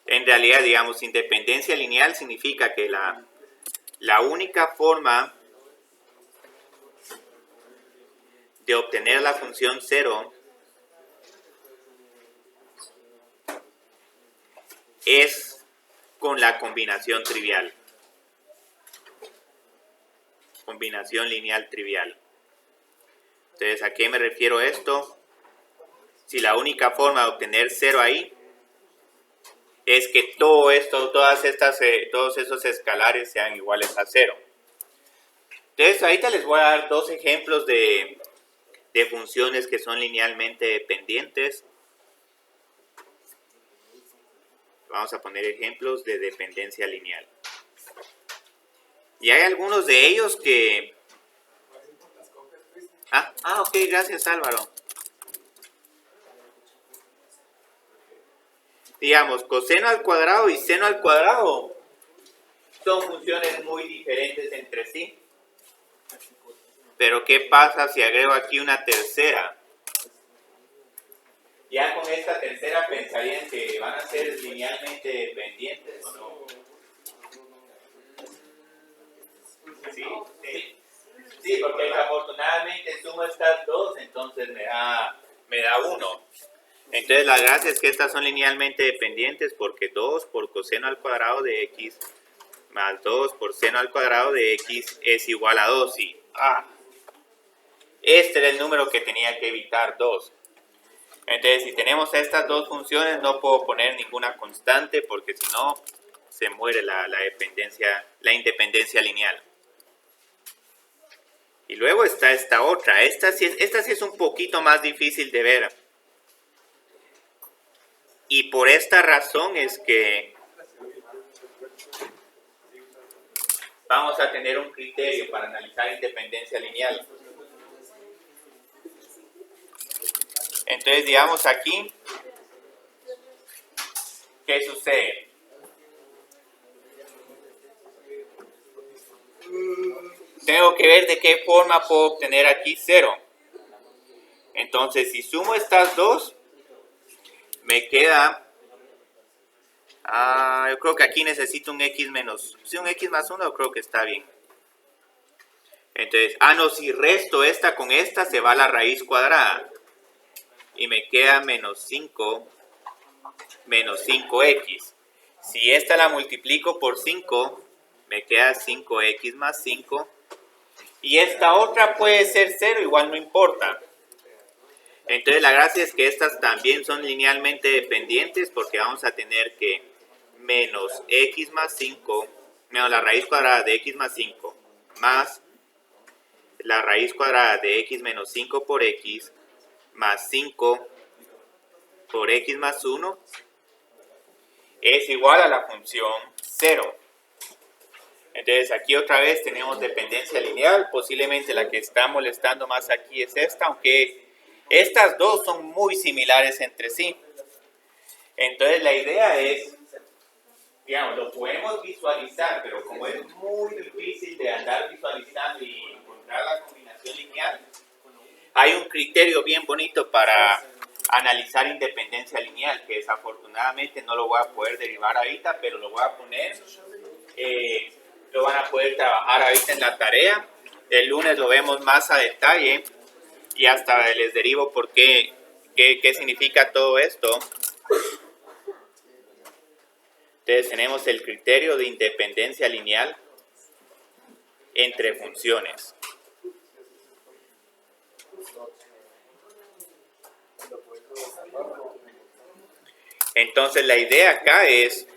en realidad, digamos, independencia lineal significa que la única forma de obtener la función 0 es con la combinación trivial. Combinación lineal trivial. Entonces, ¿a qué me refiero esto? Si la única forma de obtener 0 ahí es que todos esos escalares sean iguales a 0. Entonces, ahorita les voy a dar dos ejemplos de funciones que son linealmente dependientes. Vamos a poner ejemplos de dependencia lineal. Y hay algunos de ellos que... ok, gracias Álvaro. Digamos, coseno al cuadrado y seno al cuadrado son funciones muy diferentes entre sí. Pero ¿qué pasa si agrego aquí una tercera? Ya con esta tercera pensarían que van a ser linealmente dependientes, ¿o no? Sí, porque desafortunadamente sumo estas dos, entonces me da 1. Entonces la gracia es que estas son linealmente dependientes porque 2 por coseno al cuadrado de x más 2 por seno al cuadrado de x es igual a 2. Y, este era el número que tenía que evitar, 2. Entonces, si tenemos estas dos funciones, no puedo poner ninguna constante porque si no, se muere la independencia lineal. Y luego está esta otra. Esta sí es un poquito más difícil de ver. Y por esta razón es que vamos a tener un criterio para analizar independencia lineal. Entonces, digamos aquí, ¿qué sucede? Tengo que ver de qué forma puedo obtener aquí 0. Entonces, si sumo estas dos, me queda... yo creo que aquí necesito un x menos... Si un x más 1, creo que está bien. Entonces, si resto esta con esta, se va a la raíz cuadrada. y me queda menos 5x. Si esta la multiplico por 5, me queda 5x más 5. Y esta otra puede ser 0, igual no importa. Entonces la gracia es que estas también son linealmente dependientes, porque vamos a tener que menos x más 5, menos la raíz cuadrada de x más 5, más la raíz cuadrada de x menos 5 por x, más 5 por x más 1, es igual a la función 0. Entonces aquí otra vez tenemos dependencia lineal. Posiblemente la que está molestando más aquí es esta, aunque estas dos son muy similares entre sí. Entonces la idea es, digamos, lo podemos visualizar, pero como es muy difícil de andar visualizando y encontrar la combinación lineal, hay un criterio bien bonito para analizar independencia lineal, que desafortunadamente no lo voy a poder derivar ahorita, pero lo voy a poner, lo van a poder trabajar ahorita en la tarea. El lunes lo vemos más a detalle y hasta les derivo por qué significa todo esto. Entonces tenemos el criterio de independencia lineal entre funciones. Entonces la idea acá es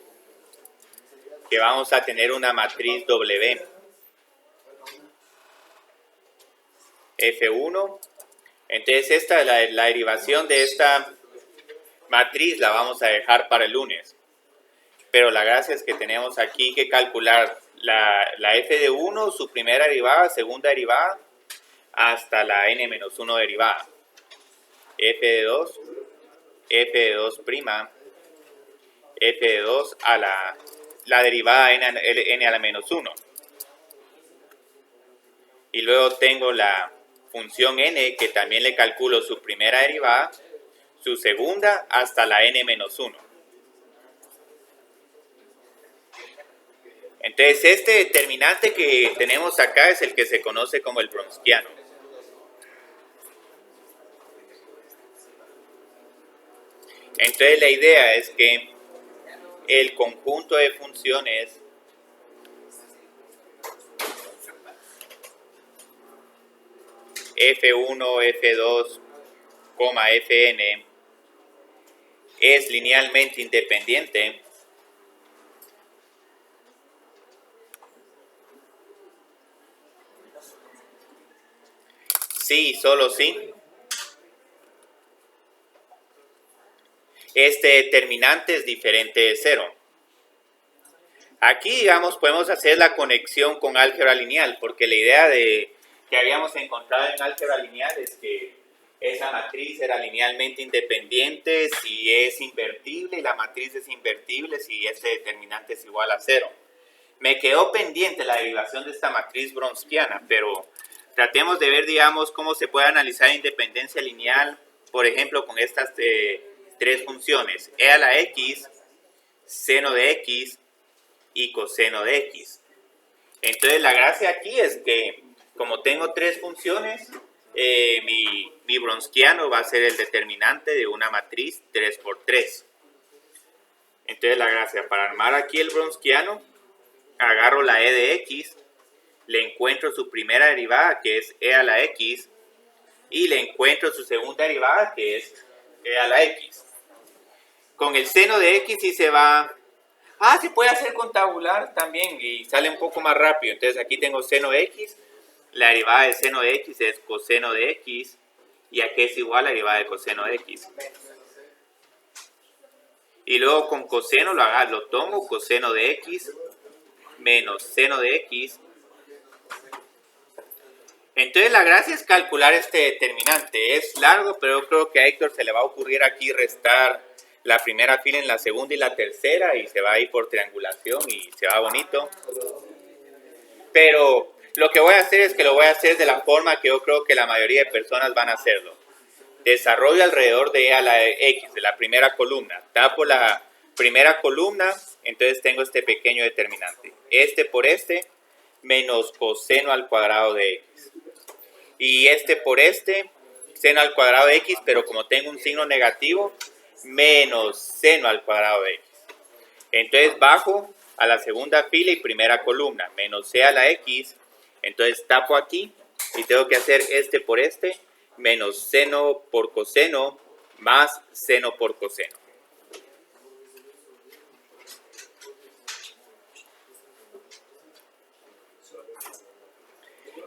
que vamos a tener una matriz W F1. Entonces esta, la derivación de esta matriz la vamos a dejar para el lunes. Pero la gracia es que tenemos aquí que calcular la f de 1, su primera derivada, segunda derivada, hasta la n-1 derivada. F de 2, f de 2', f de 2 a la derivada n a la menos 1. Y luego tengo la función n, que también le calculo su primera derivada, su segunda, hasta la n-1. Entonces este determinante que tenemos acá es el que se conoce como el Wronskiano. Entonces la idea es que el conjunto de funciones f1, f2, fn es linealmente independiente sí, solo sí, este determinante es diferente de 0. Aquí, digamos, podemos hacer la conexión con álgebra lineal, porque la idea que habíamos encontrado en álgebra lineal es que esa matriz era linealmente independiente si es invertible, y la matriz es invertible si este determinante es igual a 0. Me quedó pendiente la derivación de esta matriz wronskiana, pero tratemos de ver, digamos, cómo se puede analizar independencia lineal, por ejemplo, con estas tres funciones, e a la x, seno de x y coseno de x. Entonces la gracia aquí es que como tengo tres funciones, mi wronskiano va a ser el determinante de una matriz 3×3. Entonces la gracia, para armar aquí el wronskiano, agarro la e de x, le encuentro su primera derivada, que es e a la x, y le encuentro su segunda derivada, que es e a la x. Con el seno de x sí se va... se puede hacer con tabular también y sale un poco más rápido. Entonces aquí tengo seno de x, la derivada de seno de x es coseno de x, y aquí es igual a la derivada de coseno de x. Y luego con coseno lo tomo, coseno de x menos seno de x. Entonces la gracia es calcular este determinante. Es largo, pero yo creo que a Héctor se le va a ocurrir aquí restar la primera fila en la segunda y la tercera, y se va a ir por triangulación y se va bonito. Pero lo que voy a hacer es que lo voy a hacer de la forma que yo creo que la mayoría de personas van a hacerlo. Desarrollo alrededor de e a la x, de la primera columna. Tapo la primera columna, entonces tengo este pequeño determinante. Este por este, menos coseno al cuadrado de x. Y este por este, seno al cuadrado de x, pero como tengo un signo negativo, menos seno al cuadrado de x. Entonces bajo a la segunda fila y primera columna, menos c a la x, entonces tapo aquí y tengo que hacer este por este, menos seno por coseno, más seno por coseno.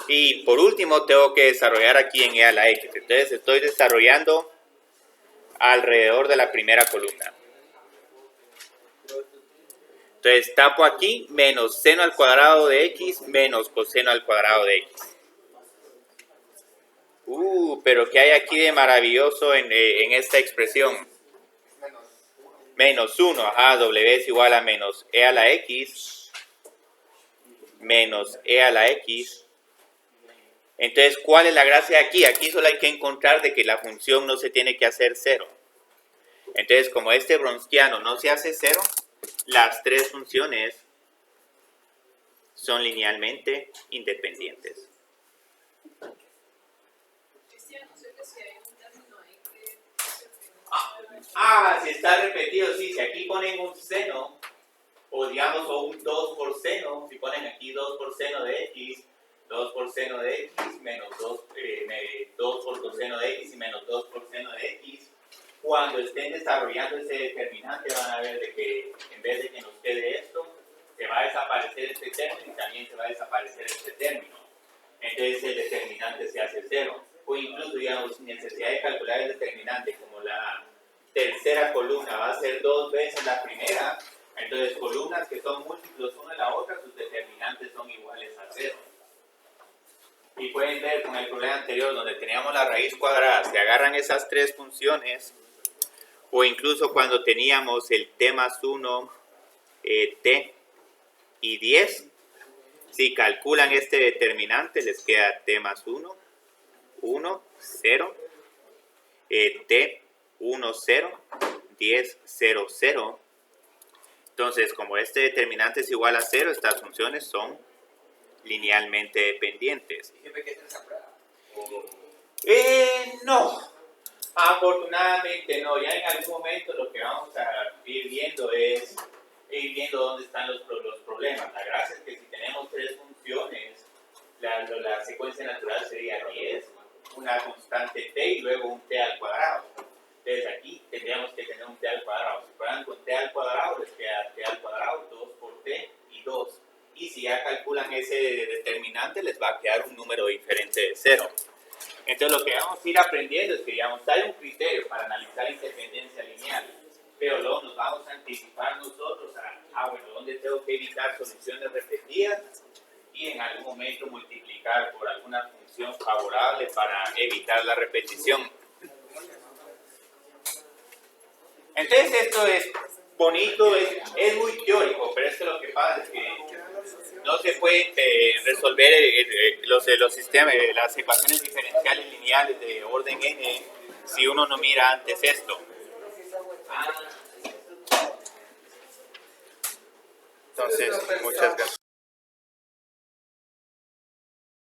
Y por último tengo que desarrollar aquí en e a la x. Entonces estoy desarrollando alrededor de la primera columna. Entonces tapo aquí menos seno al cuadrado de x menos coseno al cuadrado de x. Pero ¿qué hay aquí de maravilloso en esta expresión? Menos 1, w es igual a menos e a la x menos e a la x. Entonces, ¿cuál es la gracia aquí? Aquí solo hay que encontrar de que la función no se tiene que hacer cero. Entonces, como este Wronskiano no se hace cero, las tres funciones son linealmente independientes. Si está repetido, sí. Si aquí ponen un seno, o digamos, o un 2 por seno, si ponen aquí 2 por seno de x, 2 por seno de x, menos 2 por coseno de x y menos 2 por seno de x, cuando estén desarrollando ese determinante van a ver de que en vez de que nos quede esto, se va a desaparecer este término y también se va a desaparecer este término. Entonces el determinante se hace cero. O incluso, digamos, sin necesidad de calcular el determinante, como la tercera columna va a ser 2 veces la primera, entonces columnas que son múltiplos una de la otra, sus determinantes son iguales a cero. Y pueden ver con el problema anterior donde teníamos la raíz cuadrada, se agarran esas tres funciones, o incluso cuando teníamos el t más 1, t y 10, si calculan este determinante les queda t más 1, 1, 0, t, 1, 0, 10, 0, 0. Entonces, como este determinante es igual a 0, estas funciones son linealmente dependientes. ¿Y siempre que hacen esa prueba? No, afortunadamente no. Ya en algún momento lo que vamos a ir viendo es dónde están los problemas. La gracia es que si tenemos tres funciones, la secuencia natural sería 10, una constante t y luego un t al cuadrado. Entonces aquí tendríamos que tener un t al cuadrado. Si fueran con t al cuadrado, les queda t al cuadrado, 2 por t y 2. Y si ya calculan ese determinante, les va a quedar un número diferente de 0. Entonces lo que vamos a ir aprendiendo es que, digamos, hay un criterio para analizar independencia lineal, pero luego nos vamos a anticipar nosotros a bueno, ¿dónde tengo que evitar soluciones repetidas? Y en algún momento multiplicar por alguna función favorable para evitar la repetición. Entonces esto es bonito, es muy teórico, pero es que lo que pasa es que no se pueden resolver los sistemas, las ecuaciones diferenciales lineales de orden n si uno no mira antes esto. Entonces, muchas gracias.